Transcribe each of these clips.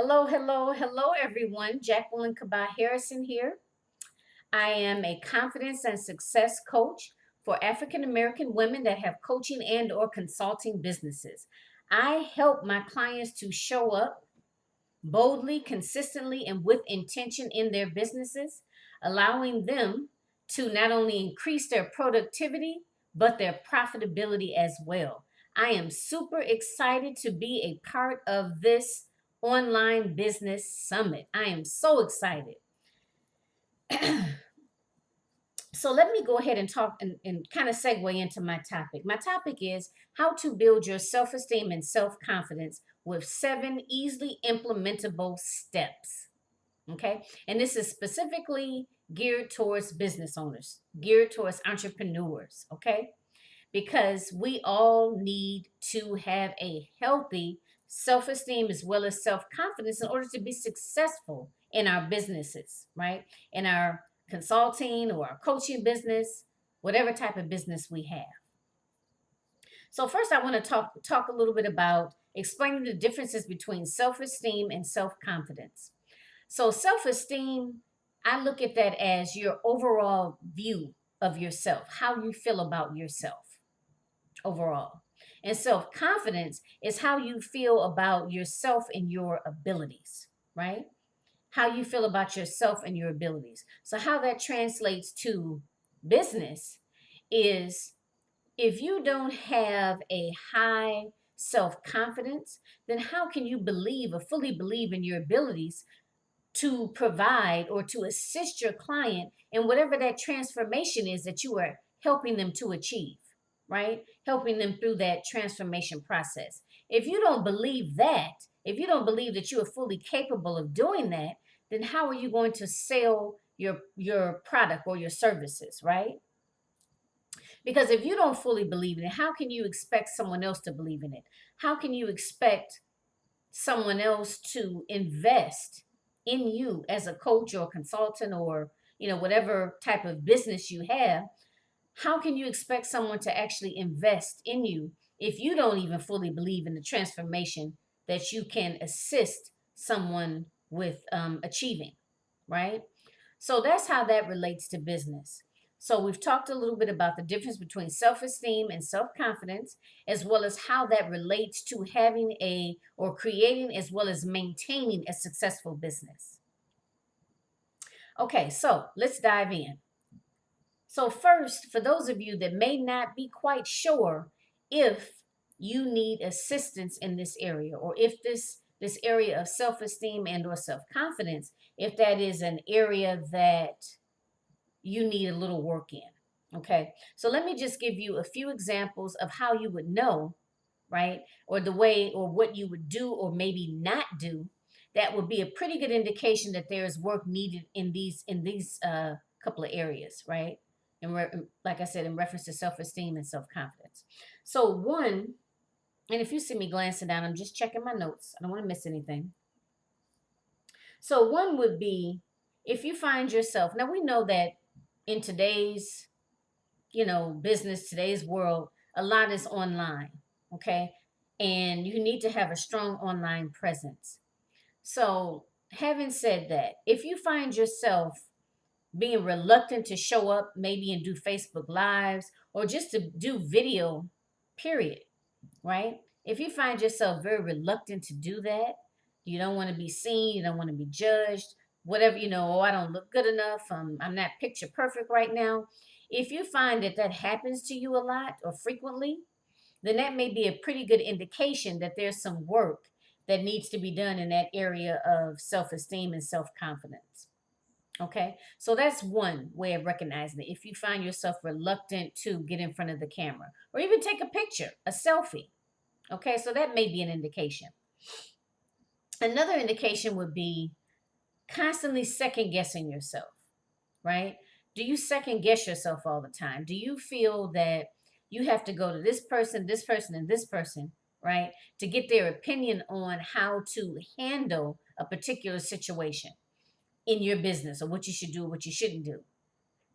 Hello, hello, hello, everyone. Jacqueline Kaba-Harrison here. I am a confidence and success coach for African American women that have coaching and or consulting businesses. I help my clients to show up boldly, consistently, and with intention in their businesses, allowing them to not only increase their productivity, but their profitability as well. I am super excited to be a part of this online business summit. I am so excited. So let me go ahead and talk and kind of segue into my topic. My topic is how to build your self-esteem and self-confidence with 7 easily implementable steps. Okay. And this is specifically geared towards business owners, geared towards entrepreneurs. Okay. Because we all need to have a healthy self esteem as well as self confidence in order to be successful in our businesses, right? In our consulting or our coaching business, whatever type of business we have. So first I want to talk a little bit about explaining the differences between self-esteem and self-confidence. So self-esteem, I look at that as your overall view of yourself, how you feel about yourself overall. And self-confidence is how you feel about yourself and your abilities, right? How you feel about yourself and your abilities. So how that translates to business is if you don't have a high self-confidence, then how can you believe or fully believe in your abilities to provide or to assist your client in whatever that transformation is that you are helping them to achieve, right? Helping them through that transformation process. If you don't believe that, if you don't believe that you are fully capable of doing that, then how are you going to sell your product or your services, right? Because if you don't fully believe in it, how can you expect someone else to believe in it? How can you expect someone else to invest in you as a coach or consultant or whatever type of business you have? How can you expect someone to actually invest in you if you don't even fully believe in the transformation that you can assist someone with achieving, right? So that's how that relates to business. So we've talked a little bit about the difference between self-esteem and self-confidence, as well as how that relates to having a or creating as well as maintaining a successful business. Okay, so let's dive in. So first, for those of you that may not be quite sure if you need assistance in this area or if this area of self-esteem and or self-confidence, if that is an area that you need a little work in. Okay. So let me just give you a few examples of how you would know, right? Or the way or what you would do or maybe not do. That would be a pretty good indication that there is work needed in these couple of areas, right? And like I said, in reference to self-esteem and self-confidence. So one, and if you see me glancing down, I'm just checking my notes. I don't want to miss anything. So one would be if you find yourself, now we know that in today's, business, today's world, a lot is online, okay? And you need to have a strong online presence. So, having said that, if you find yourself being reluctant to show up, maybe and do Facebook Lives or just to do video, period, right? If you find yourself very reluctant to do that, you don't want to be seen, you don't want to be judged, whatever, oh, I don't look good enough, I'm not picture perfect right now. If you find that that happens to you a lot or frequently, then that may be a pretty good indication that there's some work that needs to be done in that area of self-esteem and self-confidence. Okay, so that's one way of recognizing it. If you find yourself reluctant to get in front of the camera or even take a picture, a selfie, okay, so that may be an indication. Another indication would be constantly second guessing yourself, right? Do you second guess yourself all the time? Do you feel that you have to go to this person, and this person, right, to get their opinion on how to handle a particular situation in your business or what you should do or what you shouldn't do,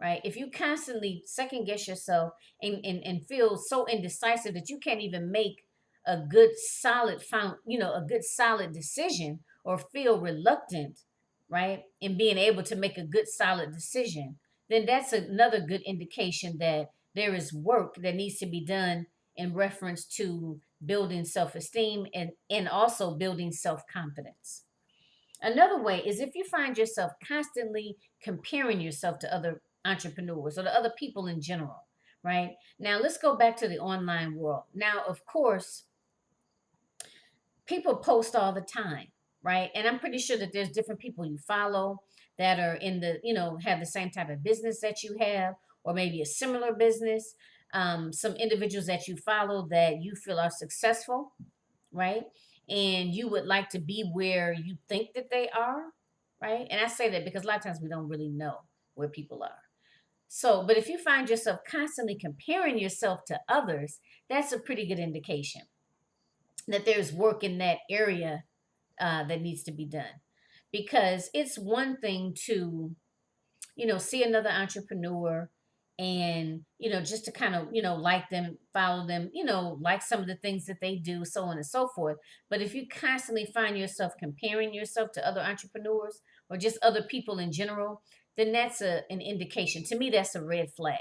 right? If you constantly second guess yourself and feel so indecisive that you can't even make a good solid a good solid decision or feel reluctant, right, in being able to make a good solid decision, then that's another good indication that there is work that needs to be done in reference to building self-esteem and also building self-confidence. Another way is if you find yourself constantly comparing yourself to other entrepreneurs or to other people in general, right? Now, let's go back to the online world. Now, of course, people post all the time, right? And I'm pretty sure that there's different people you follow that are in the, have the same type of business that you have, or maybe a similar business. Some individuals that you follow that you feel are successful, right? And you would like to be where you think that they are, right? And I say that because a lot of times we don't really know where people are. So, but if you find yourself constantly comparing yourself to others, that's a pretty good indication that there's work in that area that needs to be done. Because it's one thing to, see another entrepreneur and, just to kind of, like them, follow them, like some of the things that they do, so on and so forth. But if you constantly find yourself comparing yourself to other entrepreneurs or just other people in general, then that's an indication. To me, that's a red flag,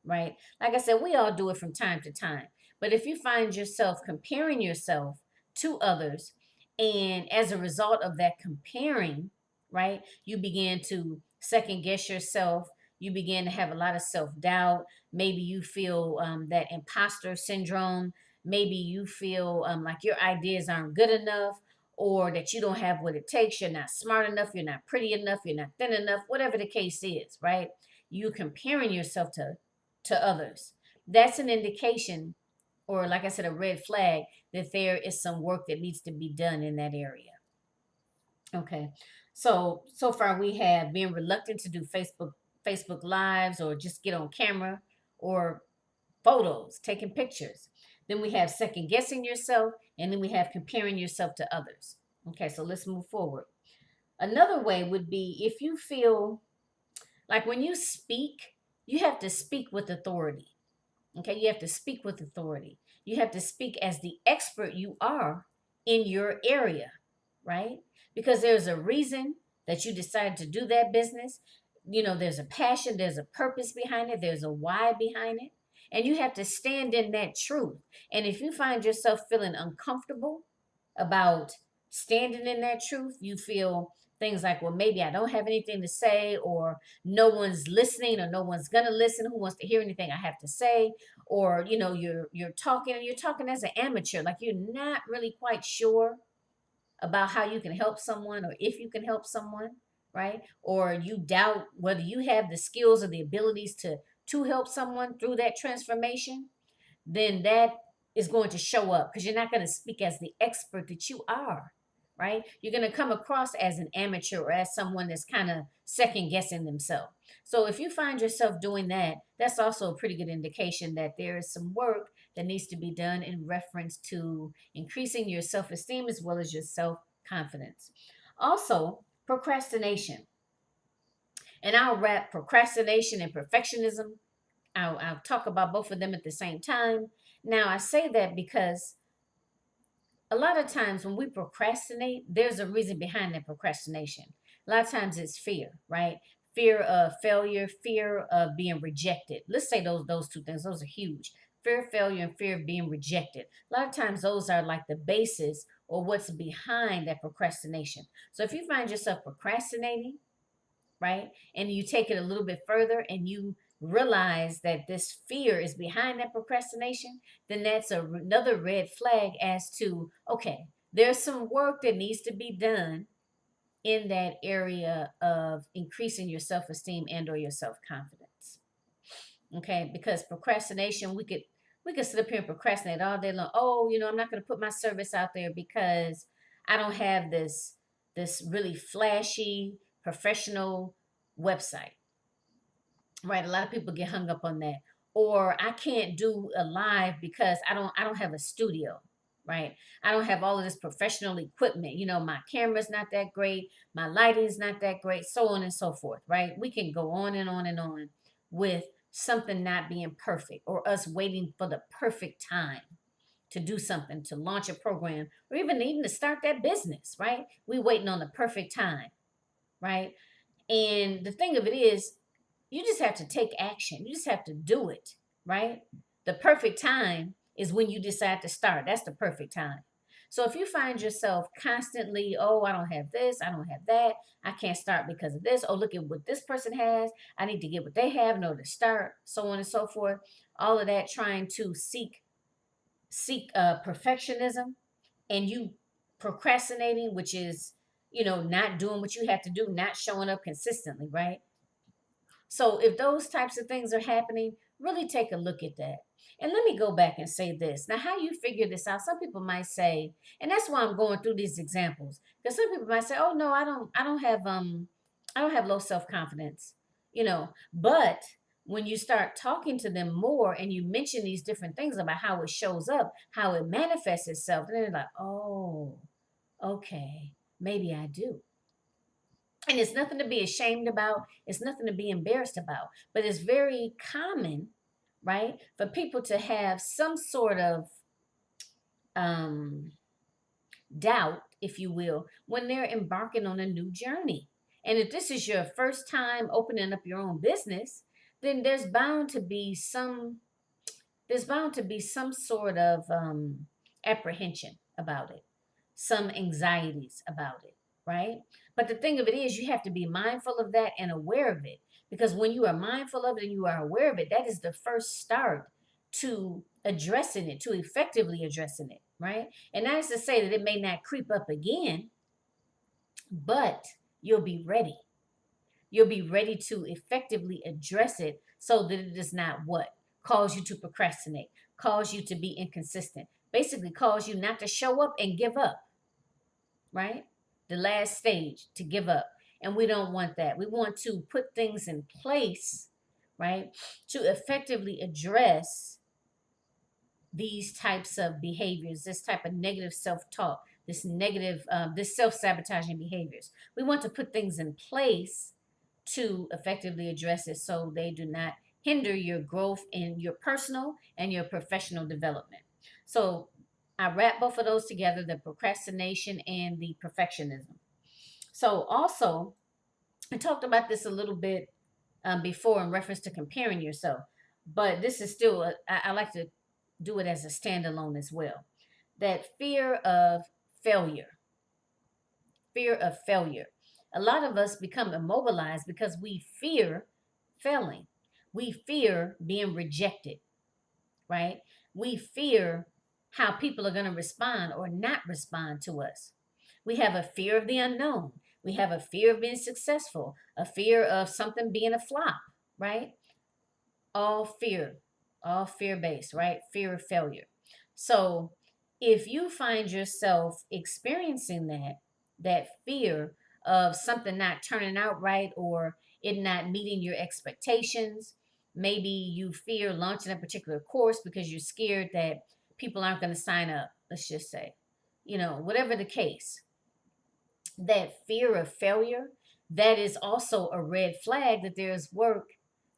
right? Like I said, we all do it from time to time. But if you find yourself comparing yourself to others, and as a result of that comparing, right, you begin to second guess yourself. You begin to have a lot of self doubt. Maybe you feel that imposter syndrome. Maybe you feel like your ideas aren't good enough, or that you don't have what it takes. You're not smart enough. You're not pretty enough. You're not thin enough. Whatever the case is, right? You comparing yourself to others. That's an indication, or like I said, a red flag that there is some work that needs to be done in that area. Okay. So far we have being reluctant to do Facebook lives or just get on camera or photos, taking pictures. Then we have second guessing yourself, and then we have comparing yourself to others. Okay, so let's move forward. Another way would be if you feel like when you speak, you have to speak with authority. Okay, you have to speak with authority. You have to speak as the expert you are in your area, right? Because there's a reason that you decided to do that business. There's a passion, there's a purpose behind it, there's a why behind it. And you have to stand in that truth. And if you find yourself feeling uncomfortable about standing in that truth, you feel things like, well, maybe I don't have anything to say, or no one's listening, or no one's gonna listen. Who wants to hear anything I have to say? Or you're talking and you're talking as an amateur, like you're not really quite sure about how you can help someone or if you can help someone, right? Or you doubt whether you have the skills or the abilities to help someone through that transformation, then that is going to show up because you're not going to speak as the expert that you are, right? You're going to come across as an amateur or as someone that's kind of second guessing themselves. So if you find yourself doing that, that's also a pretty good indication that there is some work that needs to be done in reference to increasing your self esteem as well as your self confidence. Also, procrastination. And I'll wrap procrastination and perfectionism. I'll talk about both of them at the same time. Now, I say that because a lot of times when we procrastinate, there's a reason behind that procrastination. A lot of times it's fear, right? Fear of failure, fear of being rejected. Let's say those two things, those are huge. Fear of failure and fear of being rejected. A lot of times those are like the basis or what's behind that procrastination. So if you find yourself procrastinating, right? And you take it a little bit further and you realize that this fear is behind that procrastination, then that's another red flag as to, okay, there's some work that needs to be done in that area of increasing your self-esteem and or your self-confidence. Okay, because procrastination, we could sit up here and procrastinate all day long. Oh, I'm not going to put my service out there because I don't have this really flashy professional website. Right? A lot of people get hung up on that. Or I can't do a live because I don't have a studio. Right? I don't have all of this professional equipment. My camera's not that great, my lighting's not that great, so on and so forth, right? We can go on and on and on with something not being perfect or us waiting for the perfect time to do something, to launch a program, or even to start that business, right? We waiting on the perfect time, right? And the thing of it is, you just have to take action. You just have to do it, right? The perfect time is when you decide to start. That's the perfect time. So if you find yourself constantly, oh, I don't have this, I don't have that, I can't start because of this, oh, look at what this person has, I need to get what they have in order to start, so on and so forth. All of that trying to seek perfectionism, and you procrastinating, which is, not doing what you have to do, not showing up consistently, right? So if those types of things are happening, really take a look at that. And let me go back and say this. Now, how you figure this out, some people might say, and that's why I'm going through these examples, because some people might say, oh no, I don't have low self-confidence, but when you start talking to them more and you mention these different things about how it shows up, how it manifests itself, and they're like, oh, okay, maybe I do. And it's nothing to be ashamed about, it's nothing to be embarrassed about, but it's very common, right, for people to have some sort of um, doubt, if you will, when they're embarking on a new journey. And if this is your first time opening up your own business, then there's bound to be some sort of apprehension about it, some anxieties about it, right? But the thing of it is, you have to be mindful of that and aware of it. Because when you are mindful of it and you are aware of it, that is the first start to addressing it, to effectively addressing it, right? And that is to say that it may not creep up again, but you'll be ready. You'll be ready to effectively address it so that it does not what? Cause you to procrastinate, cause you to be inconsistent, basically cause you not to show up and give up, right? The last stage, to give up. And we don't want that. We want to put things in place, right, to effectively address these types of behaviors, this type of negative self-talk, this self-sabotaging behaviors. We want to put things in place to effectively address it so they do not hinder your growth in your personal and your professional development. So I wrap both of those together, the procrastination and the perfectionism. So also, I talked about this a little bit before in reference to comparing yourself, but this is still, I like to do it as a standalone as well. That failure, fear of failure. A lot of us become immobilized because we fear failing. We fear being rejected, right? We fear how people are going to respond or not respond to us. We have a fear of the unknown. We have a fear of being successful, a fear of something being a flop, right? All fear, all fear based, right? Fear of failure. So if you find yourself experiencing that fear of something not turning out right or it not meeting your expectations, maybe you fear launching a particular course because you're scared that people aren't going to sign up, let's just say, whatever the case, that fear of failure, that is also a red flag that there's work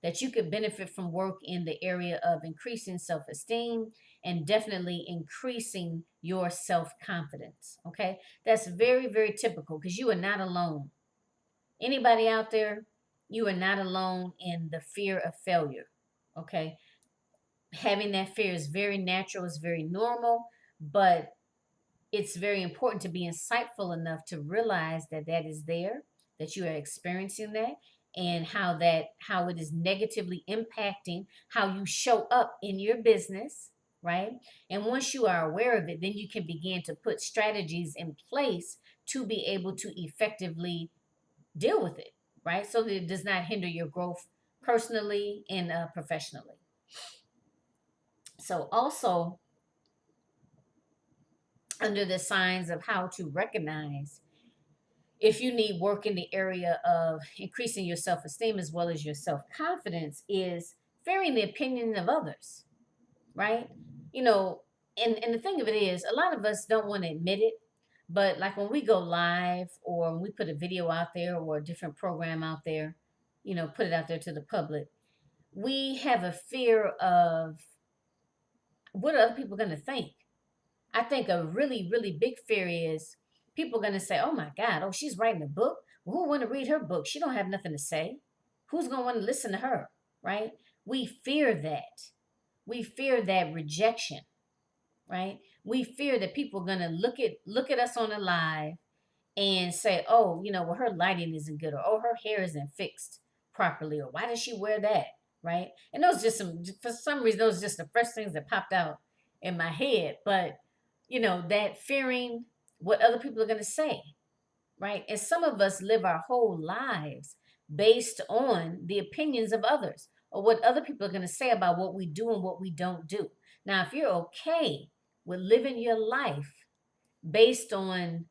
that you could benefit from, work in the area of increasing self-esteem and definitely increasing your self-confidence. Okay, that's very, very typical because you are not alone. Anybody out there, you are not alone in the fear of failure. Okay, having that fear is very natural, it's very normal, but it's very important to be insightful enough to realize that that is there, that you are experiencing that, and how it is negatively impacting how you show up in your business, right? And once you are aware of it, then you can begin to put strategies in place to be able to effectively deal with it, right? So that it does not hinder your growth personally and professionally. So also, under the signs of how to recognize if you need work in the area of increasing your self esteem as well as your self confidence, is fearing the opinion of others, right? You know, and the thing of it is, a lot of us don't want to admit it, but like when we go live or when we put a video out there or a different program out there, put it out there to the public, we have a fear of what are other people going to think, I think a really, really big fear is people going to say, oh my God, oh, she's writing a book. Well, who want to read her book? She don't have nothing to say. Who's going to want to listen to her, right? We fear that. We fear that rejection, right? We fear that people are going to look at us on a live and say, oh, well, her lighting isn't good, or oh, her hair isn't fixed properly, or why does she wear that, right? And those just for some reason, those are just the first things that popped out in my head. But that fearing what other people are going to say, right? And some of us live our whole lives based on the opinions of others or what other people are going to say about what we do and what we don't do. Now, if you're okay with living your life based on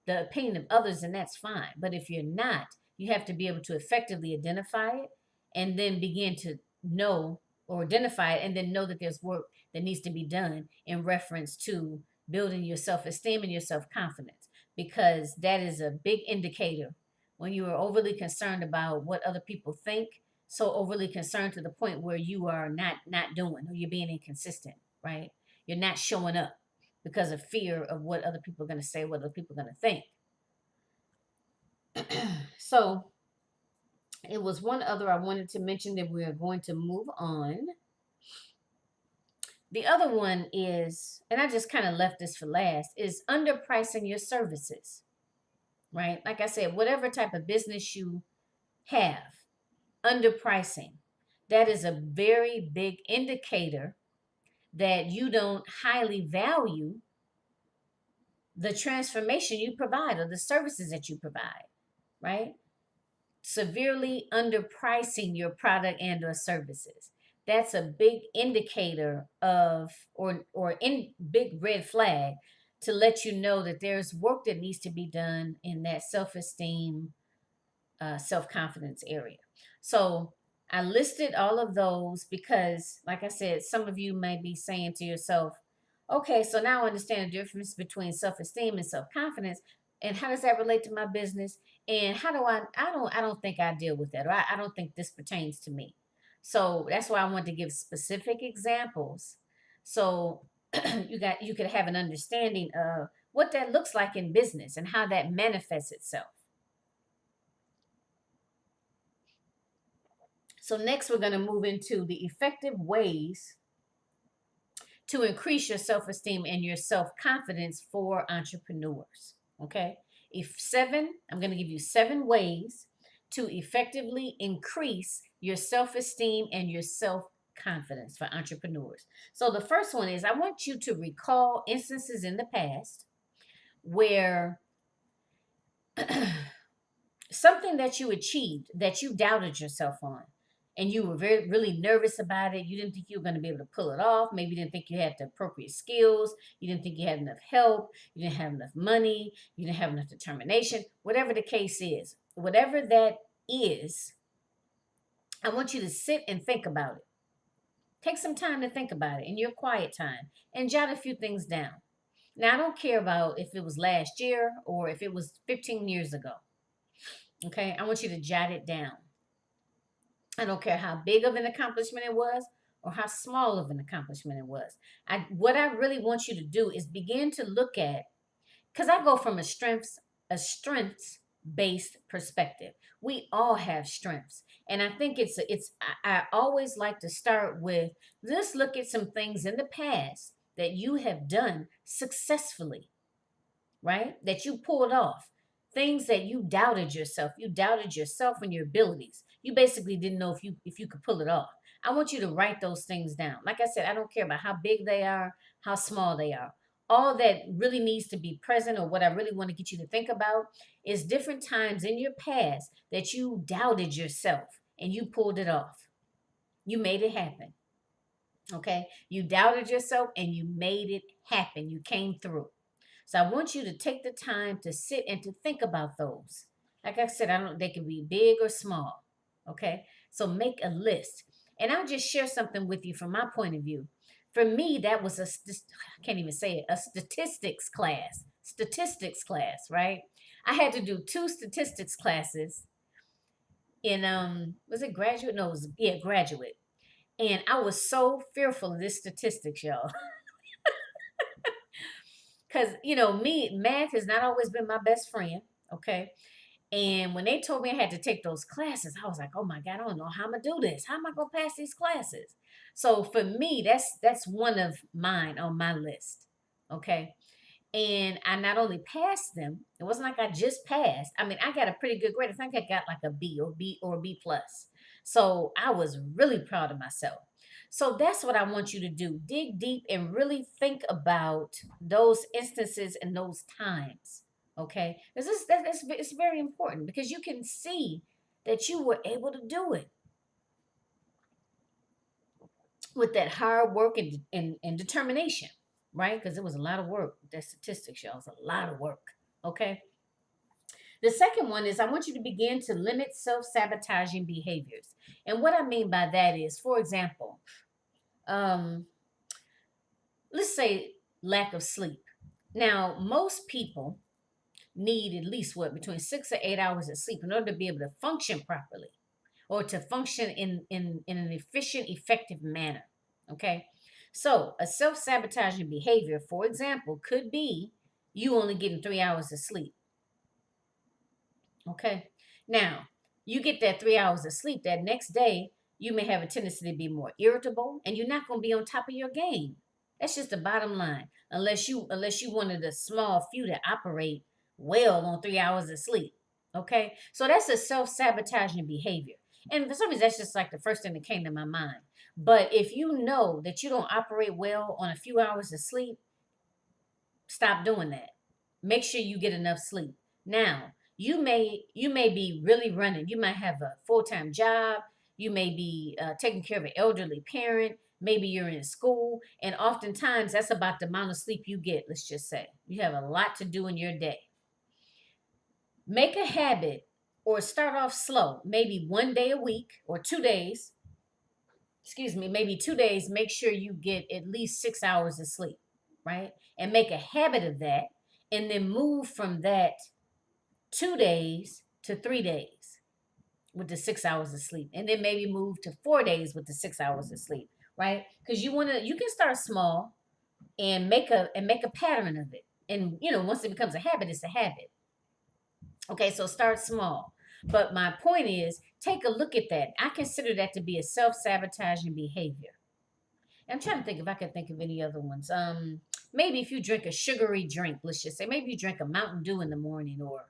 the opinion of others, then that's fine. But if you're not, you have to be able to effectively identify it and then begin to know or identify it and then know that there's work that needs to be done in reference to building your self-esteem and your self-confidence, because that is a big indicator when you are overly concerned about what other people think, so overly concerned to the point where you are not doing, or you're being inconsistent, right? You're not showing up because of fear of what other people are going to say, what other people are going to think. So it was one other I wanted to mention that we are going to move on. The other one is, and I just kind of left this for last, is underpricing your services, right? Like I said, whatever type of business you have, underpricing, that is a very big indicator that you don't highly value the transformation you provide or the services that you provide, right? Severely underpricing your product and or services. That's a big indicator of, or in big red flag to let you know that there's work that needs to be done in that self-esteem, self-confidence area. So I listed all of those because, like I said, some of you may be saying to yourself, okay, so now I understand the difference between self-esteem and self-confidence. And how does that relate to my business? And how do I don't think I deal with that, or I don't think this pertains to me. So that's why I want to give specific examples. So you could have an understanding of what that looks like in business and how that manifests itself. So next we're going to move into the effective ways to increase your self-esteem and your self-confidence for entrepreneurs. Okay? I'm going to give you 7 ways to effectively increase your self-esteem and your self-confidence for entrepreneurs. So the first one is, I want you to recall instances in the past where something that you achieved that you doubted yourself on, and you were really nervous about it. You didn't think you were going to be able to pull it off. Maybe you didn't think you had the appropriate skills. You didn't think you had enough help. You didn't have enough money. You didn't have enough determination. Whatever the case is, whatever that is, I want you to sit and think about it. Take some time to think about it in your quiet time and jot a few things down. Now, I don't care about if it was last year or if it was 15 years ago. Okay, I want you to jot it down. I don't care how big of an accomplishment it was or how small of an accomplishment it was. What I really want you to do is begin to look at, because I go from a strengths based perspective. We all have strengths, and I think I always like to start with, let's look at some things in the past that you have done successfully, right? That you pulled off. Things that you doubted yourself. You doubted yourself and your abilities. You basically didn't know if you could pull it off. I want you to write those things down. Like I said, I don't care about how big they are, how small they are. All that really needs to be present, or what I really want to get you to think about, is different times in your past that you doubted yourself and you pulled it off. You made it happen. Okay? You doubted yourself and you made it happen. You came through. So I want you to take the time to sit and to think about those. Like I said, they can be big or small. Okay? So make a list. And I'll just share something with you from my point of view. For me, that was I can't even say it, a statistics class. Statistics class, right? I had to do 2 statistics classes in was it graduate? No, it was, yeah, graduate. And I was so fearful of this statistics, y'all. Because, me, math has not always been my best friend. Okay. And when they told me I had to take those classes, I was like, oh my God, I don't know how I'm gonna do this. How am I gonna pass these classes? So for me, that's one of mine on my list. Okay. And I not only passed them, it wasn't like I just passed. I mean, I got a pretty good grade. I think I got like a B plus. So I was really proud of myself. So that's what I want you to do. Dig deep and really think about those instances and those times. Okay? Because it's very important because you can see that you were able to do it with that hard work and determination, right? Because it was a lot of work. That statistics, y'all, was a lot of work. Okay. The second one is I want you to begin to limit self sabotaging behaviors. And what I mean by that is, for example, um, let's say lack of sleep. Now, most people need at least what, between 6 or 8 hours of sleep in order to be able to function properly or to function in an efficient, effective manner. Okay. So, a self sabotaging behavior, for example, could be you only getting 3 hours of sleep. Okay. Now, you get that 3 hours of sleep, that next day, you may have a tendency to be more irritable and you're not going to be on top of your game. That's just the bottom line. Unless you one of the small few that operate well on 3 hours of sleep. Okay? So that's a self-sabotaging behavior. And for some reason, that's just like the first thing that came to my mind. But if you know that you don't operate well on a few hours of sleep, stop doing that. Make sure you get enough sleep. Now, you may be really running. You might have a full-time job. You may be taking care of an elderly parent. Maybe you're in school, and oftentimes that's about the amount of sleep you get. Let's just say you have a lot to do in your day. Make a habit or start off slow. Maybe one day a week or 2 days. Excuse me, maybe 2 days. Make sure you get at least 6 hours of sleep, right? And make a habit of that, and then move from that 2 days to 3 days with the 6 hours of sleep, and then maybe move to 4 days with the 6 hours of sleep, right? Because you can start small and make a pattern of it, and once it becomes a habit, it's a habit. Okay, so start small. But my point is, take a look at that. I consider that to be a self-sabotaging behavior. I'm trying to think if I can think of any other ones. Maybe if you drink a sugary drink, let's just say, maybe you drink a Mountain Dew in the morning or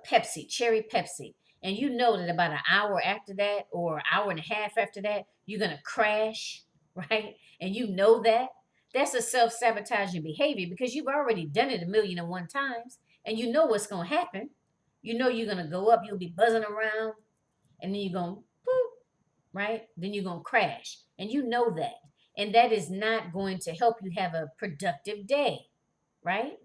Pepsi, cherry Pepsi, and you know that about an hour after that or an hour and a half after that, you're gonna crash, right? And you know that. That's a self-sabotaging behavior because you've already done it 1,000,001 times, and you know what's gonna happen. You know you're gonna go up, you'll be buzzing around, and then you're gonna poop, right? Then you're gonna crash, and you know that, and that is not going to help you have a productive day, right?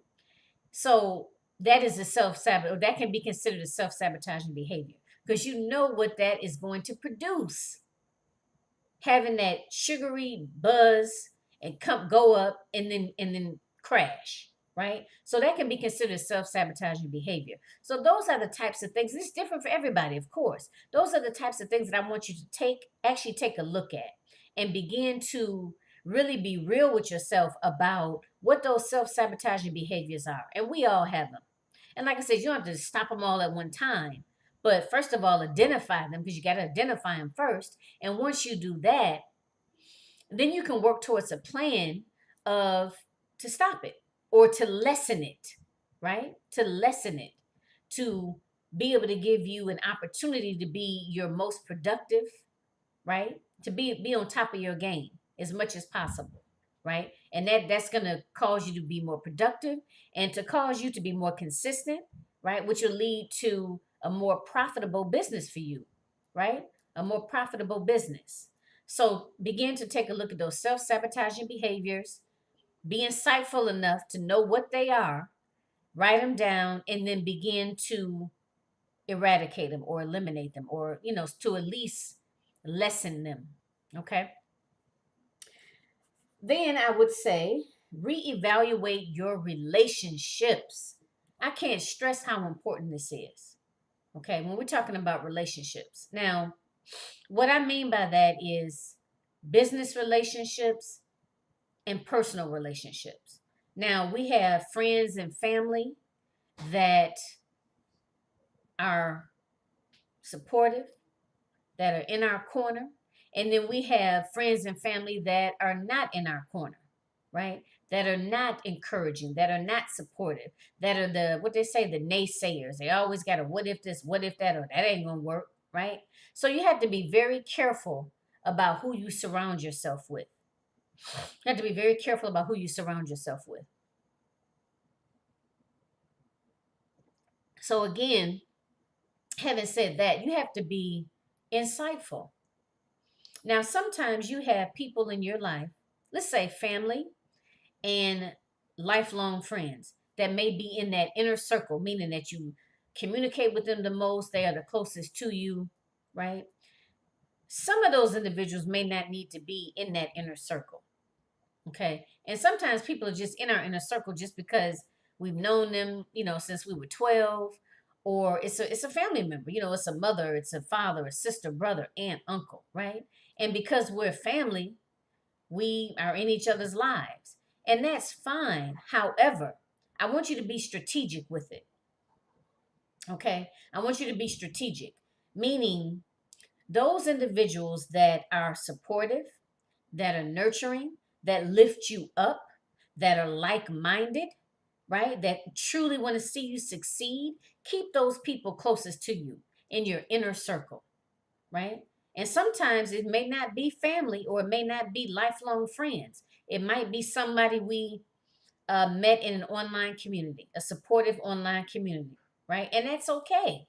So that is a self-sabotage, or that can be considered a self-sabotaging behavior because you know what that is going to produce. Having that sugary buzz and go up and then crash, right? So that can be considered self-sabotaging behavior. So those are the types of things. It's different for everybody, of course. Those are the types of things that I want you to actually take a look at and begin to really be real with yourself about what those self-sabotaging behaviors are. And we all have them. And like I said, you don't have to stop them all at one time. But first of all, identify them because you got to identify them first. And once you do that, then you can work towards a plan of to stop it or to lessen it, right? To lessen it, to be able to give you an opportunity to be your most productive, right? To be on top of your game as much as possible, right? And that's going to cause you to be more productive and to cause you to be more consistent, right? Which will lead to a more profitable business for you, right? A more profitable business. So begin to take a look at those self-sabotaging behaviors. Be insightful enough to know what they are, write them down, and then begin to eradicate them or eliminate them or, to at least lessen them. Okay. Then I would say reevaluate your relationships. I can't stress how important this is. Okay. When we're talking about relationships. Now, what I mean by that is business relationships and personal relationships. Now, we have friends and family that are supportive, that are in our corner. And then we have friends and family that are not in our corner, right? That are not encouraging, that are not supportive, that are the, what they say, the naysayers. They always got a what if this, what if that, or that ain't gonna work, right? So you have to be very careful about who you surround yourself with. You have to be very careful about who you surround yourself with. So again, having said that, you have to be insightful. Now, sometimes you have people in your life, let's say family and lifelong friends, that may be in that inner circle, meaning that you communicate with them the most, they are the closest to you, right? Some of those individuals may not need to be in that inner circle. Okay. And sometimes people are just in our inner circle just because we've known them, since we were 12, or it's a family member, it's a mother, it's a father, a sister, brother, aunt, uncle, right? And because we're family, we are in each other's lives. And that's fine. However, I want you to be strategic with it. Okay? I want you to be strategic, meaning those individuals that are supportive, that are nurturing, that lift you up, that are like minded, right? That truly want to see you succeed, keep those people closest to you in your inner circle, right? And sometimes it may not be family or it may not be lifelong friends. It might be somebody we met in an online community, a supportive online community, right? And that's okay.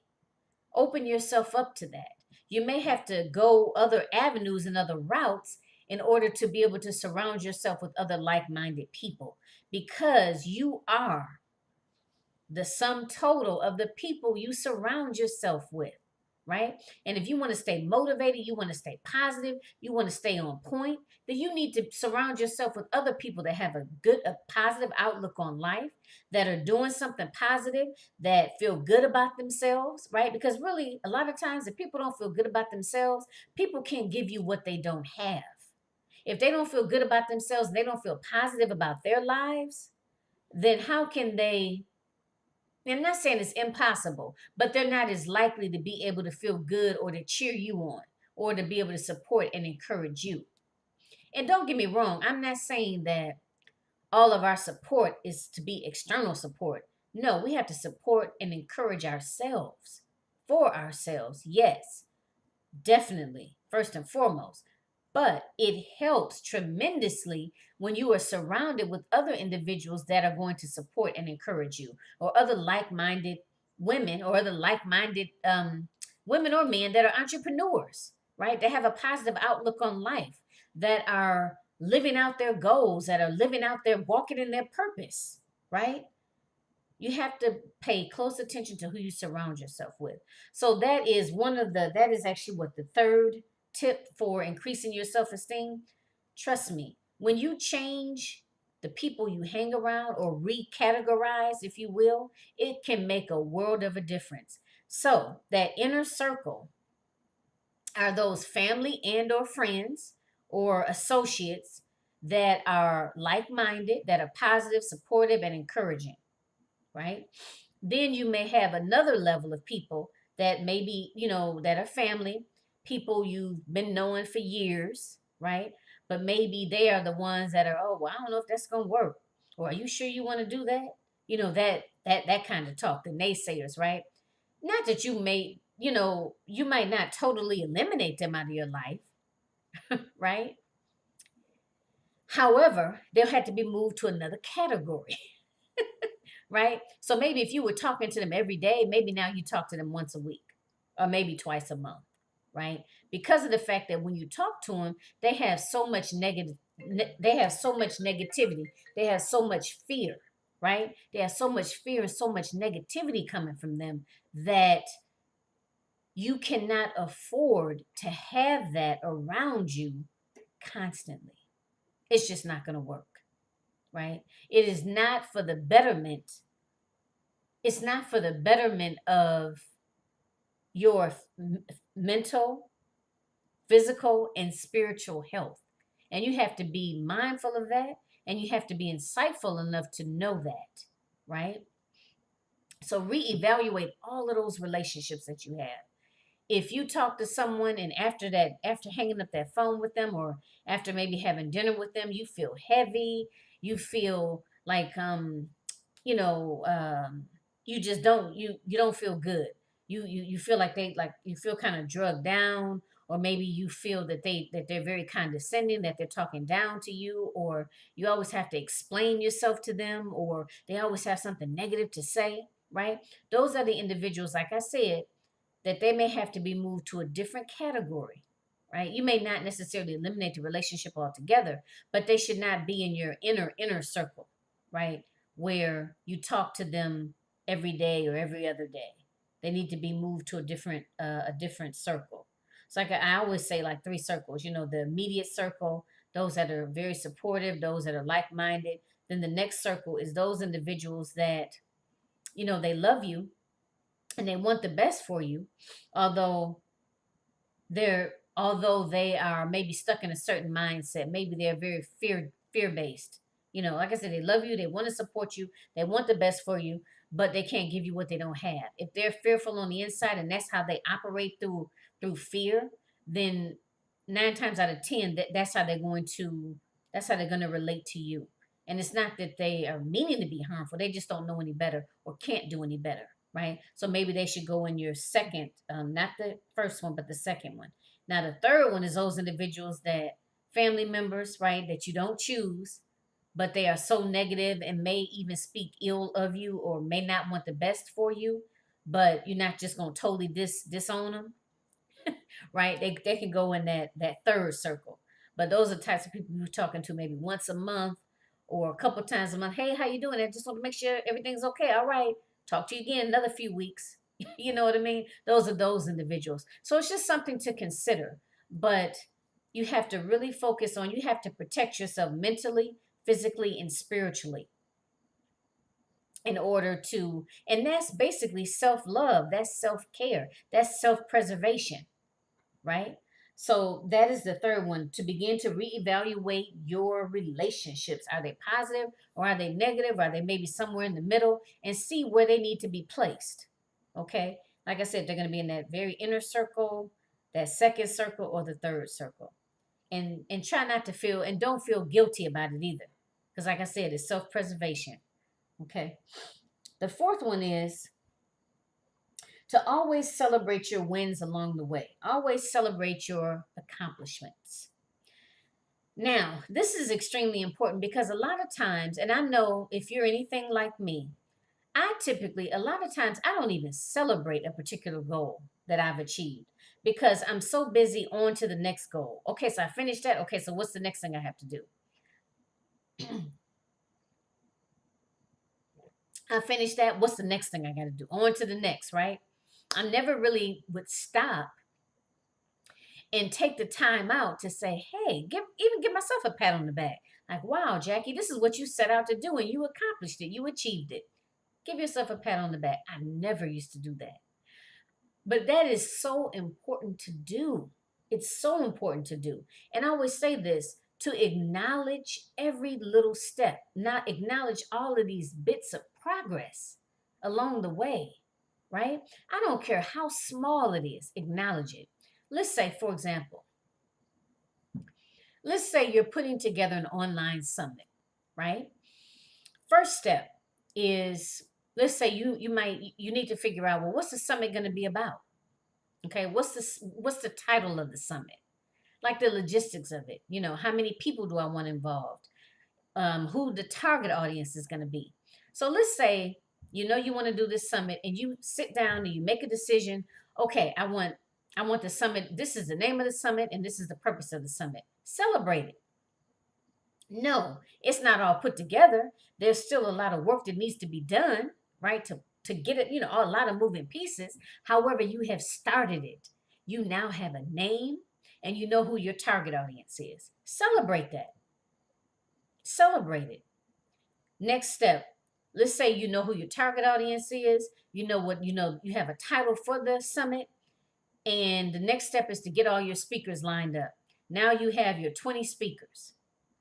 Open yourself up to that. You may have to go other avenues and other routes in order to be able to surround yourself with other like minded people because you are the sum total of the people you surround yourself with, right? And if you want to stay motivated, you want to stay positive, you want to stay on point, then you need to surround yourself with other people that have a positive outlook on life, that are doing something positive, that feel good about themselves, right? Because really, a lot of times, if people don't feel good about themselves, people can't give you what they don't have. If they don't feel good about themselves, they don't feel positive about their lives, then how can they? I'm not saying it's impossible, but they're not as likely to be able to feel good or to cheer you on or to be able to support and encourage you. And don't get me wrong, I'm not saying that all of our support is to be external support. No, we have to support and encourage ourselves for ourselves. Yes, definitely, first and foremost. But it helps tremendously when you are surrounded with other individuals that are going to support and encourage you, or other like minded women, or other like minded women or men that are entrepreneurs, right? That have a positive outlook on life, that are living out their goals, that are living out their walking in their purpose, right? You have to pay close attention to who you surround yourself with. So that is actually what the third tip for increasing your self-esteem. Trust me, when you change the people you hang around or recategorize, if you will, it can make a world of a difference. So that inner circle are those family and or friends or associates that are like-minded, that are positive, supportive, and encouraging, right? Then you may have another level of people that maybe, that are family, people you've been knowing for years, right? But maybe they are the ones that are, oh, well, I don't know if that's going to work. Or are you sure you want to do that? That kind of talk, the naysayers, right? Not that you might not totally eliminate them out of your life, right? However, they'll have to be moved to another category. Right? So maybe if you were talking to them every day, maybe now you talk to them once a week or maybe twice a month, right? Because of the fact that when you talk to them, they have so much they have so much negativity, they have so much fear, right? They have so much fear and so much negativity coming from them that you cannot afford to have that around you constantly. It's just not going to work, right? It is not for the betterment it's not for the betterment of your mental, physical, and spiritual health. And you have to be mindful of that. And you have to be insightful enough to know that, right? So reevaluate all of those relationships that you have. If you talk to someone and after that, after hanging up that phone with them, or after maybe having dinner with them, you feel heavy, you feel like you know, you just don't you don't feel good. You feel like you feel kind of drugged down, or maybe you feel that they're very condescending, that they're talking down to you, or you always have to explain yourself to them, or they always have something negative to say, right? Those are the individuals, like I said, that they may have to be moved to a different category, right? You may not necessarily eliminate the relationship altogether, but they should not be in your inner circle, right? Where you talk to them every day or every other day. They need to be moved to a different circle. So like I always say, like three circles. You know, the immediate circle, those that are very supportive, those that are like-minded. Then the next circle is those individuals that, they love you and they want the best for you, although although they are maybe stuck in a certain mindset. Maybe they're very fear based. Like I said, they love you, they want to support you, they want the best for you, but they can't give you what they don't have. If they're fearful on the inside and that's how they operate through fear, then 9 times out of 10, that's how they're going to relate to you. And it's not that they are meaning to be harmful, they just don't know any better or can't do any better, right? So maybe they should go in your second, not the first one, but the second one. Now, the third one is those individuals that family members, right, that you don't choose, but they are so negative and may even speak ill of you or may not want the best for you, but you're not just going to totally disown them, right? They can go in that third circle. But those are the types of people you're talking to maybe once a month or a couple times a month. Hey, how you doing? I just want to make sure everything's okay. All right. Talk to you again another few weeks. You know what I mean? Those are those individuals. So it's just something to consider. But you have to really focus on, you have to protect yourself mentally, physically, and spiritually in order to, and that's basically self-love, that's self-care, that's self-preservation, right? So that is the third one, to begin to reevaluate your relationships. Are they positive or are they negative? Are they maybe somewhere in the middle? And see where they need to be placed. Okay. Like I said, they're going to be in that very inner circle, that second circle, or the third circle. And try not to feel, and don't feel guilty about it either. Because like I said, it's self-preservation. Okay. The fourth one is to always celebrate your wins along the way. Always celebrate your accomplishments. Now, this is extremely important because a lot of times, and I know if you're anything like me, a lot of times, I don't even celebrate a particular goal that I've achieved because I'm so busy on to the next goal. Okay, so I finished that. Okay, so what's the next thing I have to do? I finished that. What's the next thing I got to do? On to the next, right? I never really would stop and take the time out to say, hey, give myself a pat on the back. Like, wow, Jackie, this is what you set out to do and you accomplished it. You achieved it. Give yourself a pat on the back. I never used to do that. But that is so important to do. It's so important to do. And I always say this, to acknowledge every little step, not acknowledge all of these bits of progress along the way, right? I don't care how small it is, acknowledge it. Let's say, for example, let's say you're putting together an online summit, right? First step is, let's say you need to figure out, well, what's the summit going to be about? Okay, what's the title of the summit? Like the logistics of it. How many people do I want involved? Who the target audience is going to be. So let's say you want to do this summit and you sit down and you make a decision. Okay, I want the summit. This is the name of the summit and this is the purpose of the summit. Celebrate it. No, it's not all put together. There's still a lot of work that needs to be done, right? To get it, a lot of moving pieces. However, you have started it. You now have a name and you know who your target audience is. Celebrate that. Celebrate it. Next step. Let's say you know who your target audience is. You have a title for the summit. And the next step is to get all your speakers lined up. Now you have your 20 speakers,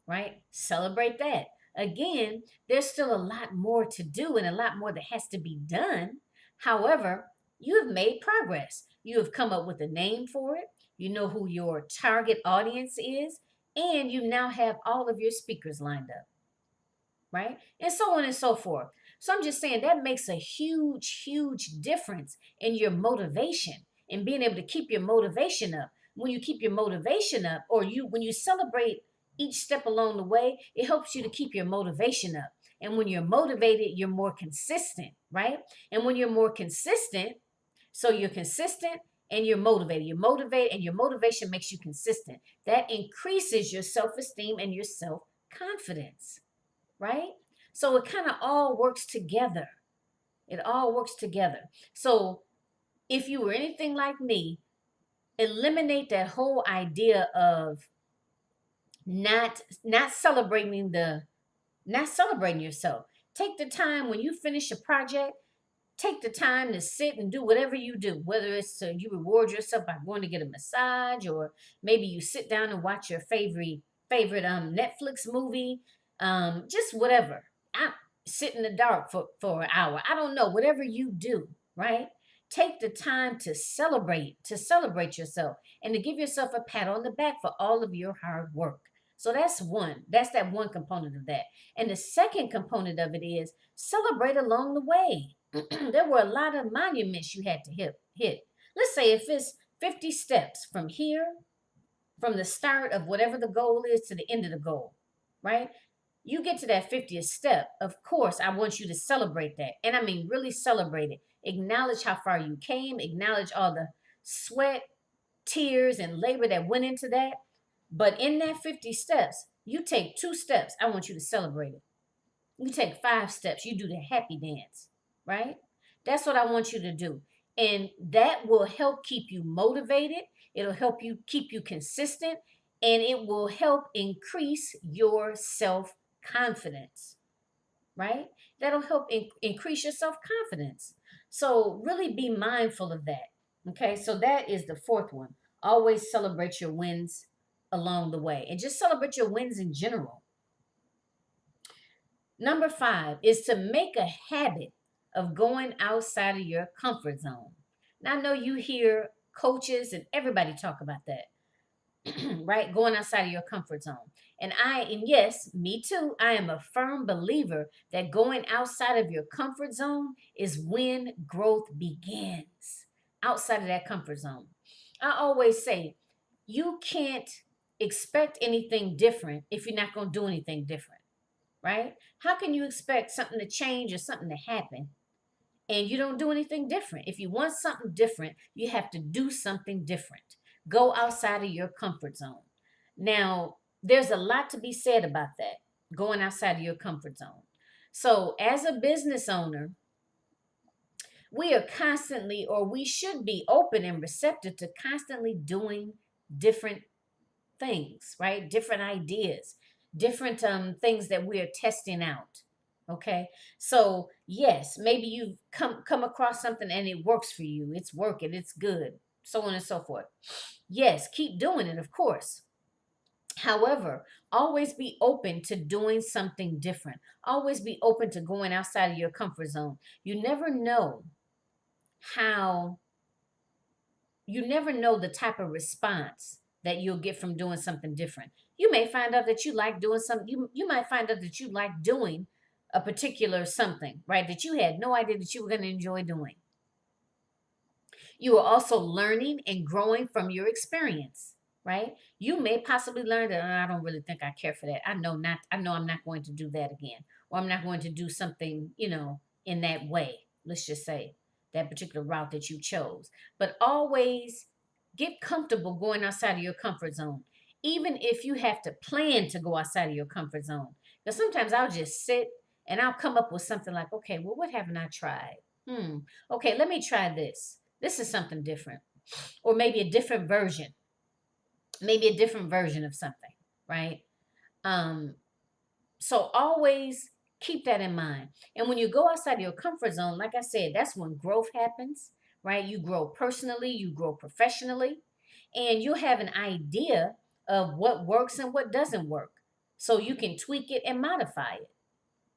right? Celebrate that. Again, there's still a lot more to do and a lot more that has to be done. However, you have made progress. You have come up with a name for it. You know who your target audience is, and you now have all of your speakers lined up, right? And so on and so forth. So I'm just saying that makes a huge, huge difference in your motivation and being able to keep your motivation up. When you keep your motivation up, or when you celebrate each step along the way, it helps you to keep your motivation up. And when you're motivated, you're more consistent, right? And when you're more consistent, so you're consistent and you're motivated. You're motivated and your motivation makes you consistent. That increases your self-esteem and your self-confidence, right? So it kind of all works together. It all works together. So if you were anything like me, eliminate that whole idea of not celebrating not celebrating yourself. Take the time when you finish a project, take the time to sit and do whatever you do, whether it's to you reward yourself by going to get a massage, or maybe you sit down and watch your favorite Netflix movie, just whatever. I sit in the dark for an hour. I don't know, whatever you do, right? Take the time to celebrate yourself and to give yourself a pat on the back for all of your hard work. So that's one. That's that one component of that. And the second component of it is celebrate along the way. There were a lot of monuments you had to hit. Let's say if it's 50 steps from here, from the start of whatever the goal is to the end of the goal, right? You get to that 50th step. Of course, I want you to celebrate that. And I mean, really celebrate it. Acknowledge how far you came, acknowledge all the sweat, tears, and labor that went into that. But in that 50 steps, you take 2 steps. I want you to celebrate it. You take 5 steps, you do the happy dance, right? That's what I want you to do. And that will help keep you motivated. It'll help you keep you consistent, and it will help increase your self confidence, right? That'll help increase your self confidence. So, really be mindful of that. Okay, so that is the fourth one. Always celebrate your wins along the way, and just celebrate your wins in general. Number 5 is to make a habit of going outside of your comfort zone. Now, I know you hear coaches and everybody talk about that, right? Going outside of your comfort zone. And yes, me too, I am a firm believer that going outside of your comfort zone is when growth begins. Outside of that comfort zone. I always say, you can't expect anything different if you're not going to do anything different, right? How can you expect something to change or something to happen and you don't do anything different? If you want something different, you have to do something different. Go outside of your comfort zone. Now, there's a lot to be said about that, going outside of your comfort zone. So, as a business owner, we are constantly, or we should be open and receptive to constantly doing different things, right? Different ideas, different things that we're testing out. Okay. So yes, maybe you've come across something and it works for you. It's working, it's good, so on and so forth. Yes, keep doing it, of course. However, always be open to doing something different. Always be open to going outside of your comfort zone. How you never know the type of response that you'll get from doing something different. You may find out that you like doing something, you might find out that you like doing a particular something, right? That you had no idea that you were going to enjoy doing. You are also learning and growing from your experience, right? You may possibly learn that, "Oh, I don't really think I care for that. I know I'm not going to do that again. Or I'm not going to do something, in that way." Let's just say that particular route that you chose. But always get comfortable going outside of your comfort zone. Even if you have to plan to go outside of your comfort zone. Because sometimes I'll just sit and I'll come up with something like, okay, well, what haven't I tried? Okay, let me try this. This is something different. Or maybe a different version of something, right? Um, so always keep that in mind. And when you go outside of your comfort zone, like I said, that's when growth happens, right? You grow personally, you grow professionally, and you have an idea of what works and what doesn't work. so you can tweak it and modify it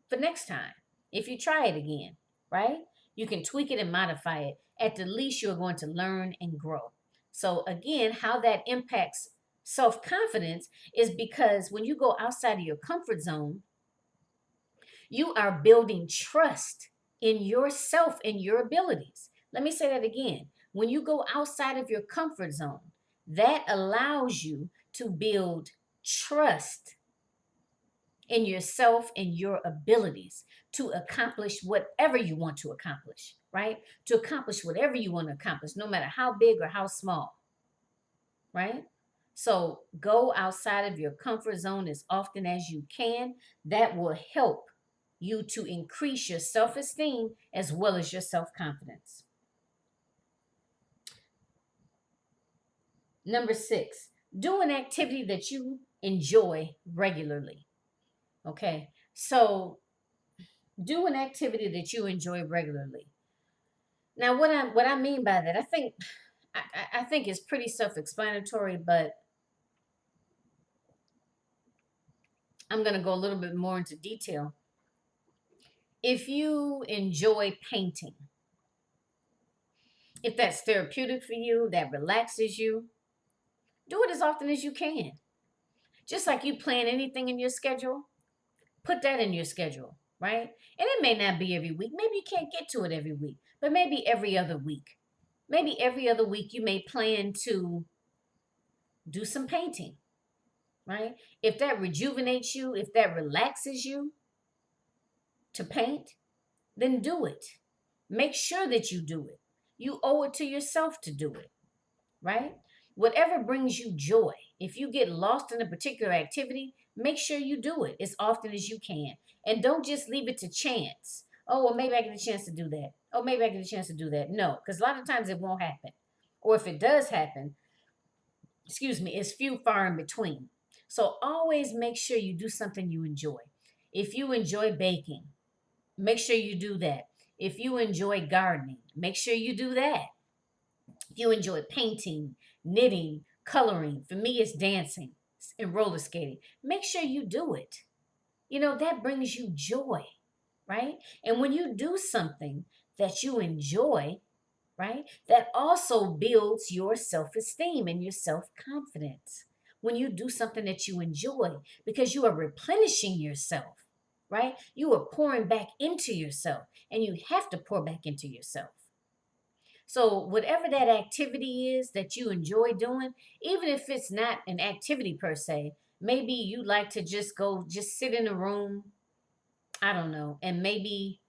for next time. If you try it again, right? You can tweak it and modify it. At the least, you're going to learn and grow. So, again, how that impacts self confidence is because when you go outside of your comfort zone, you are building trust in yourself and your abilities. Let me say that again. When you go outside of your comfort zone, that allows you to build trust in yourself and your abilities to accomplish whatever you want to accomplish, right? To accomplish whatever you want to accomplish, no matter how big or how small, right? So go outside of your comfort zone as often as you can. That will help you to increase your self esteem as well as your self confidence. Number six, do an activity that you enjoy regularly. Okay. So do an activity that you enjoy regularly. Now, what I mean by that, I think it's pretty self-explanatory, but I'm gonna go a little bit more into detail. If you enjoy painting, if that's therapeutic for you, that relaxes you, do it as often as you can. Just like you plan anything in your schedule, put that in your schedule, right? And it may not be every week. Maybe you can't get to it every week, but maybe every other week. Maybe every other week you may plan to do some painting, right? If that rejuvenates you, if that relaxes you to paint, then do it. Make sure that you do it. You owe it to yourself to do it, right? Whatever brings you joy. If you get lost in a particular activity, make sure you do it as often as you can. And don't just leave it to chance. Oh, well, maybe I get a chance to do that. Oh, maybe I get a chance to do that. No, because a lot of times it won't happen. Or if it does happen, excuse me, it's few far in between. So always make sure you do something you enjoy. If you enjoy baking, make sure you do that. If you enjoy gardening, make sure you do that. If you enjoy painting, knitting, coloring, for me it's dancing and roller skating, make sure you do it. You know, that brings you joy, right? And when you do something that you enjoy, right? That also builds your self esteem and your self confidence. When you do something that you enjoy, because you are replenishing yourself, right? You are pouring back into yourself, and you have to pour back into yourself. So, whatever that activity is that you enjoy doing, even if it's not an activity per se, maybe you like to just go, just sit in a room, I don't know, and maybe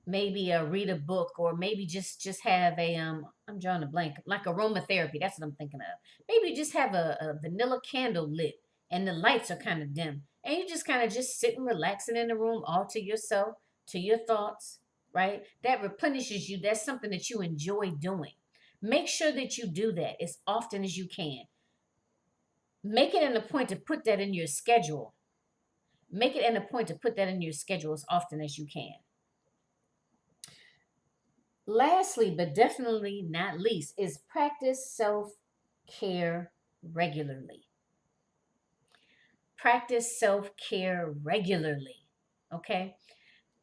read a book, or maybe just have a I'm drawing a blank, like aromatherapy. That's what I'm thinking of. Maybe just have a vanilla candle lit and the lights are kind of dim, and you just kind of just sitting relaxing in the room all to yourself, to your thoughts, right? That replenishes you. That's something that you enjoy doing. Make sure that you do that as often as you can. Make it an a point to put that in your schedule. Make it an a point to put that in your schedule as often as you can. Lastly, but definitely not least, is practice self care regularly. Practice self care regularly. Okay?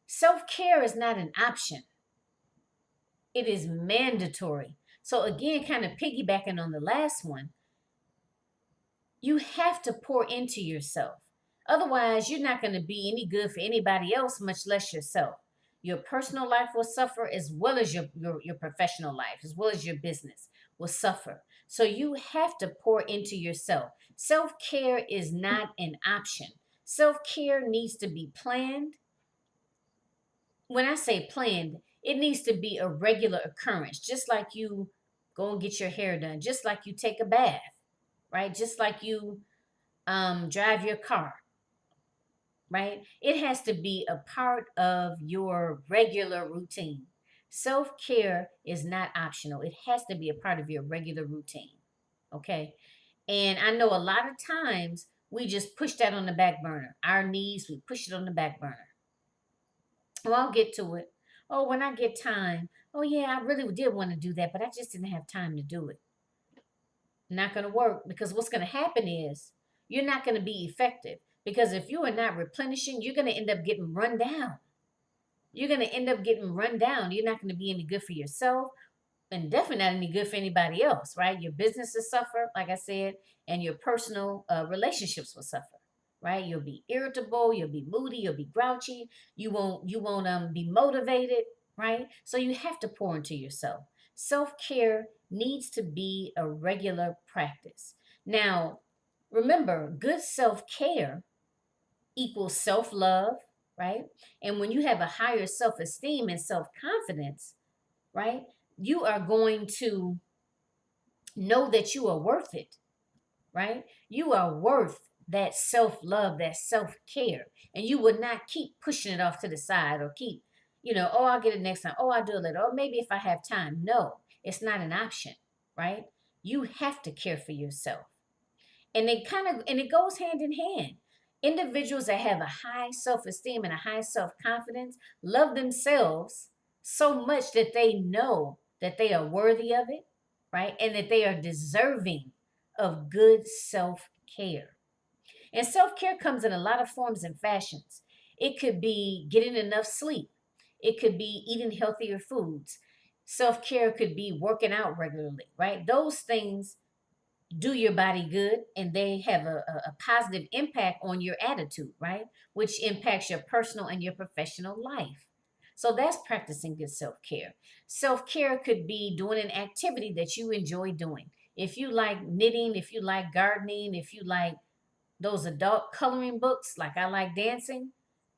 Self care is not an option, it is mandatory. So, again, kind of piggybacking on the last one, you have to pour into yourself. Otherwise, you're not going to be any good for anybody else, much less yourself. Your personal life will suffer as well as your professional life, as well as your business will suffer. So you have to pour into yourself. Self care is not an option. Self care needs to be planned. When I say planned, it needs to be a regular occurrence, just like you go and get your hair done, just like you take a bath, right? Just like you drive your car, right? It has to be a part of your regular routine. Self care is not optional, it has to be a part of your regular routine, okay? And I know a lot of times we just push that on the back burner. Our needs, we push it on the back burner. Well, I'll get to it. Oh, when I get time. Oh, yeah, I really did want to do that, but I just didn't have time to do it. Not going to work, because what's going to happen is you're not going to be effective. Because if you are not replenishing, you're going to end up getting run down. You're going to end up getting run down. You're not going to be any good for yourself, and definitely not any good for anybody else, right? Your businesses suffer, like I said, and your personal relationships will suffer, right? You'll be irritable, you'll be moody, you'll be grouchy, you won't be motivated, right? So you have to pour into yourself. Self-care needs to be a regular practice. Now, remember, good self-care equals self-love, right? And when you have a higher self-esteem and self-confidence, right? You are going to know that you are worth it, right? You are worth that self love, that self care. And you will not keep pushing it off to the side or keep, oh, I'll get it next time. Oh, I'll do it later. Or maybe if I have time. No, it's not an option, right? You have to care for yourself. And it goes hand in hand. Individuals that have a high self-esteem and a high self-confidence love themselves so much that they know that they are worthy of it, right? And that they are deserving of good self-care. And self-care comes in a lot of forms and fashions. It could be getting enough sleep. It could be eating healthier foods. Self-care could be working out regularly, right? Those things do your body good, and they have a positive impact on your attitude, right? Which impacts your personal and your professional life. So that's practicing good self-care. Self-care could be doing an activity that you enjoy doing. If you like knitting, if you like gardening, if you like those adult coloring books, like I like dancing,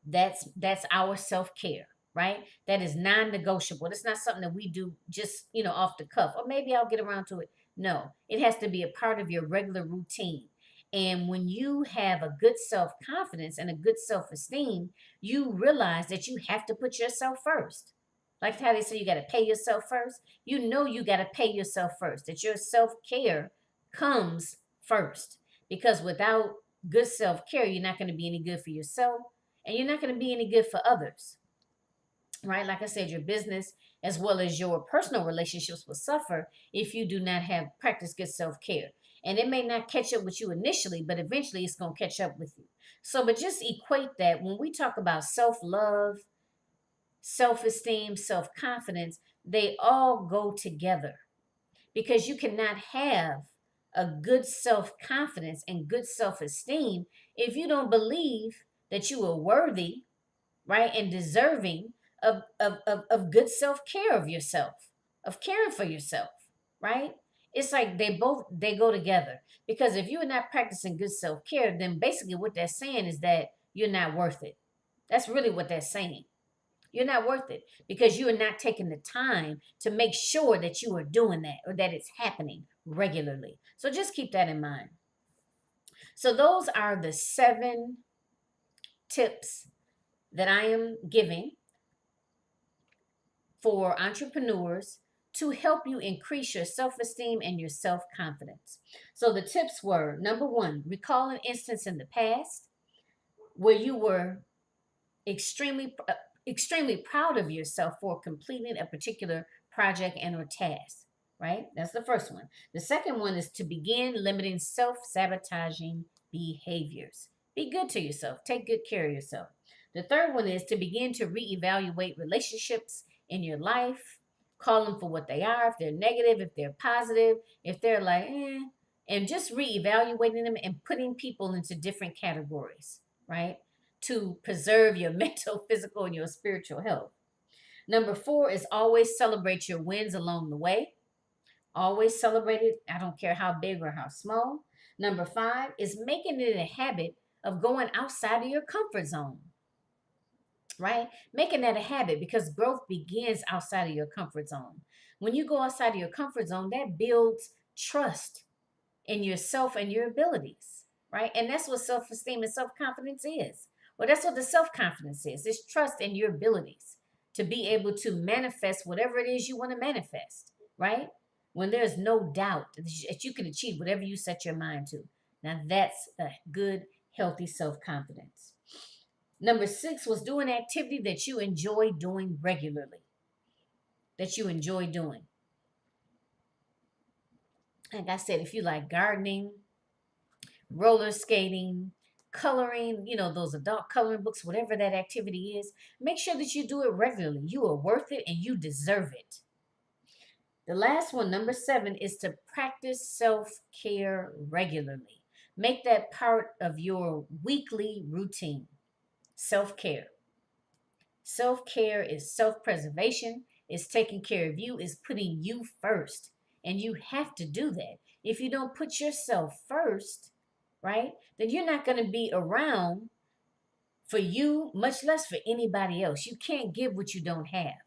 that's our self-care, right? That is non-negotiable. It's not something that we do just, off the cuff, or maybe I'll get around to it. No, it has to be a part of your regular routine. And when you have a good self-confidence and a good self-esteem, you realize that you have to put yourself first. Like how they say you got to pay yourself first. You got to pay yourself first, that your self-care comes first. Because without good self-care, you're not going to be any good for yourself, and you're not going to be any good for others, right? Like I said, your business as well as your personal relationships will suffer if you do not have practice good self-care. And it may not catch up with you initially, but eventually it's going to catch up with you. So, but just equate that when we talk about self-love, self-esteem, self-confidence, they all go together, because you cannot have a good self-confidence and good self-esteem if you don't believe that you are worthy, right, and deserving of good self-care of yourself, of caring for yourself, right? It's like they go together. Because if you're not practicing good self-care, then basically what they're saying is that you're not worth it. That's really what they're saying. You're not worth it because you are not taking the time to make sure that you are doing that, or that it's happening regularly. So just keep that in mind. So those are the 7 tips that I am giving for entrepreneurs to help you increase your self-esteem and your self-confidence. So the tips were: number 1, recall an instance in the past where you were extremely extremely proud of yourself for completing a particular project and or task, right? That's the first one. The second one is to begin limiting self-sabotaging behaviors. Be good to yourself. Take good care of yourself. The third one is to begin to reevaluate relationships in your life. Call them for what they are. If they're negative, if they're positive, if they're like, and just reevaluating them and putting people into different categories, right? To preserve your mental, physical, and your spiritual health. Number 4 is always celebrate your wins along the way. Always celebrate it. I don't care how big or how small. Number 5 is making it a habit of going outside of your comfort zone, right? Making that a habit, because growth begins outside of your comfort zone. When you go outside of your comfort zone, that builds trust in yourself and your abilities, right? And that's what self-esteem and self-confidence is. Well, that's what the self-confidence is. It's trust in your abilities to be able to manifest whatever it is you want to manifest, right? When there's no doubt that you can achieve whatever you set your mind to. Now that's a good, healthy self-confidence. Number 6 was do an activity that you enjoy doing regularly, that you enjoy doing. Like I said, if you like gardening, roller skating, coloring, those adult coloring books, whatever that activity is. Make sure that you do it regularly. You are worth it and you deserve it. The last one, number 7, is to practice self care regularly. Make that part of your weekly routine. Self care. Self care is self preservation, is taking care of you, is putting you first. And you have to do that. If you don't put yourself first, right, then you're not going to be around for you, much less for anybody else. You can't give what you don't have.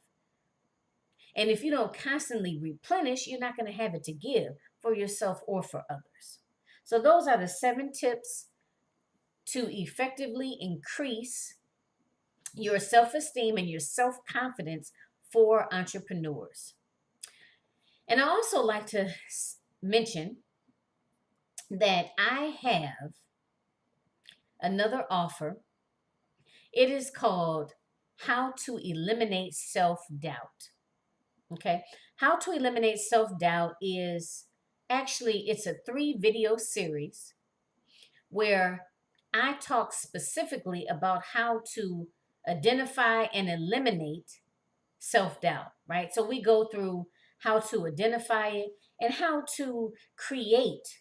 And if you don't constantly replenish, you're not going to have it to give for yourself or for others. So, those are the 7 tips to effectively increase your self esteem and your self confidence for entrepreneurs. And I also like to mention that I have another offer. It is called How to Eliminate Self Doubt. Okay. How to Eliminate Self Doubt is actually, it's a 3-video series where I talk specifically about how to identify and eliminate self doubt, right? So we go through how to identify it and how to create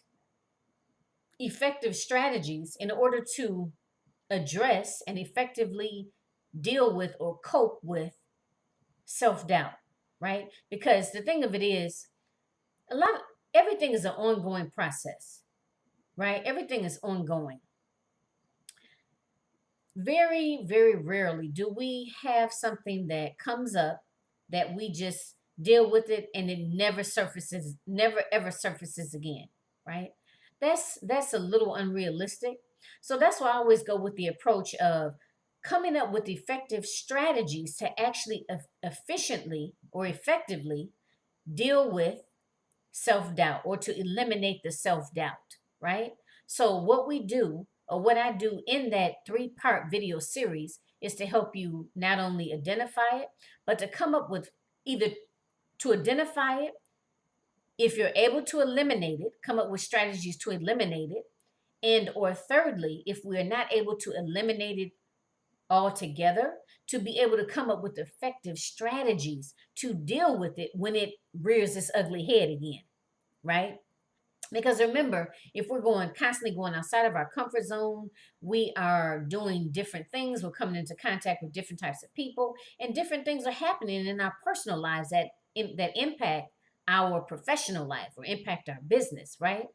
effective strategies in order to address and effectively deal with or cope with self doubt, right? Because the thing of it is, a lot of everything is an ongoing process, right? Everything is ongoing. Very, very rarely do we have something that comes up that we just deal with it and it never ever surfaces again, right? That's a little unrealistic. So that's why I always go with the approach of coming up with effective strategies to actually efficiently or effectively deal with self doubt or to eliminate the self doubt, right? So, what we do, or what I do in that 3-part video series, is to help you not only identify it, but to come up with either to identify it, if you're able to eliminate it, come up with strategies to eliminate it, and or thirdly, if we're not able to eliminate it altogether, to be able to come up with effective strategies to deal with it when it rears its ugly head again, right? Because remember, if we're constantly going outside of our comfort zone, we are doing different things, we're coming into contact with different types of people, and different things are happening in our personal lives that impact our professional life or impact our business, right?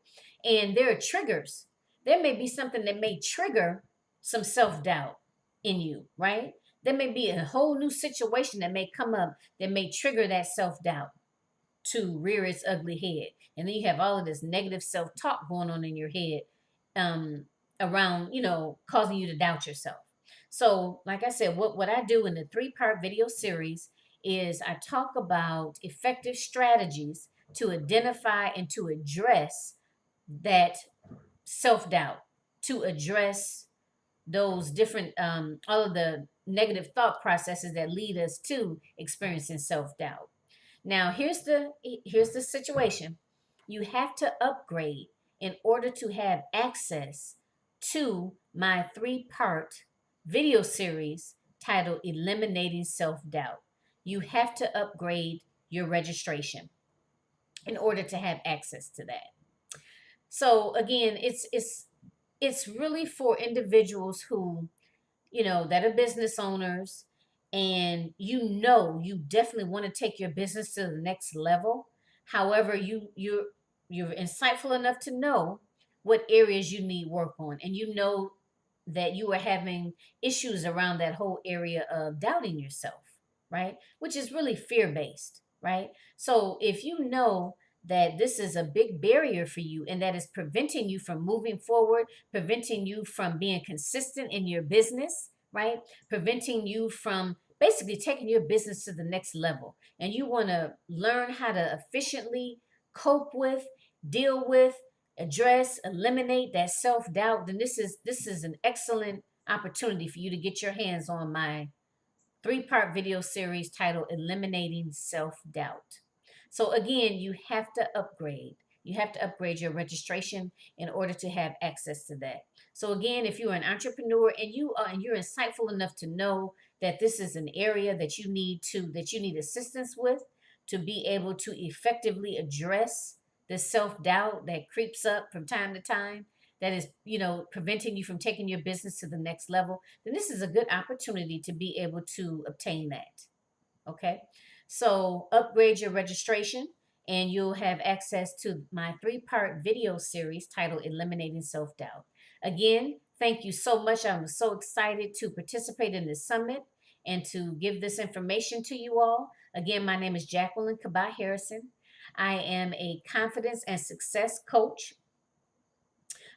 And there are triggers. There may be something that may trigger some self-doubt in you, right? There may be a whole new situation that may come up that may trigger that self-doubt to rear its ugly head. And then you have all of this negative self talk going on in your head, um, around, causing you to doubt yourself. So, like I said, what I do in the 3-part video series is I talk about effective strategies to identify and to address that self doubt, to address those different, all of the negative thought processes that lead us to experiencing self doubt. Now, here's the situation. You have to upgrade in order to have access to my 3-part video series titled Eliminating Self-Doubt. You have to upgrade your registration in order to have access to that. So again, it's really for individuals who, that are business owners, and you definitely want to take your business to the next level. However, you're insightful enough to know what areas you need work on, and you know that you are having issues around that whole area of doubting yourself, right? Which is really fear based, right? So if you know that this is a big barrier for you and that is preventing you from moving forward, preventing you from being consistent in your business, right? Preventing you from basically taking your business to the next level. And you want to learn how to efficiently cope with, deal with, address, eliminate that self-doubt, then this is an excellent opportunity for you to get your hands on my 3-part video series titled Eliminating Self-Doubt. So again, you have to upgrade. You have to upgrade your registration in order to have access to that. So again, if you're an entrepreneur and you're insightful enough to know that this is an area that you need assistance with to be able to effectively address the self-doubt that creeps up from time to time, that is, preventing you from taking your business to the next level, then this is a good opportunity to be able to obtain that. Okay. So upgrade your registration and you'll have access to my 3-part video series titled Eliminating Self Doubt. Again, thank you so much. I'm so excited to participate in this summit and to give this information to you all. Again, my name is Jacqueline Kaba-Harrison. I am a confidence and success coach.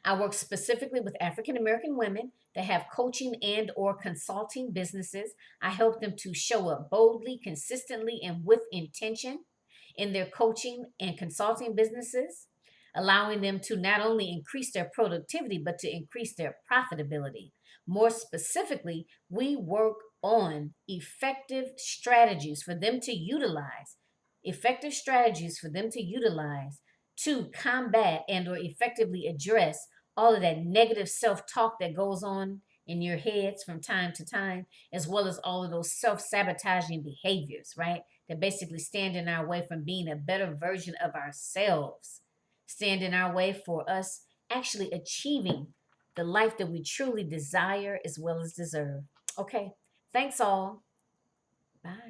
I work specifically with African American women that have coaching and or consulting businesses. I help them to show up boldly, consistently, and with intention in their coaching and consulting businesses, allowing them to not only increase their productivity, but to increase their profitability. More specifically, we work on effective strategies for them to utilize to combat and or effectively address all of that negative self-talk that goes on in your heads from time to time, as well as all of those self-sabotaging behaviors, right? That basically stand in our way from being a better version of ourselves, stand in our way for us actually achieving the life that we truly desire as well as deserve. Okay, thanks all. Bye.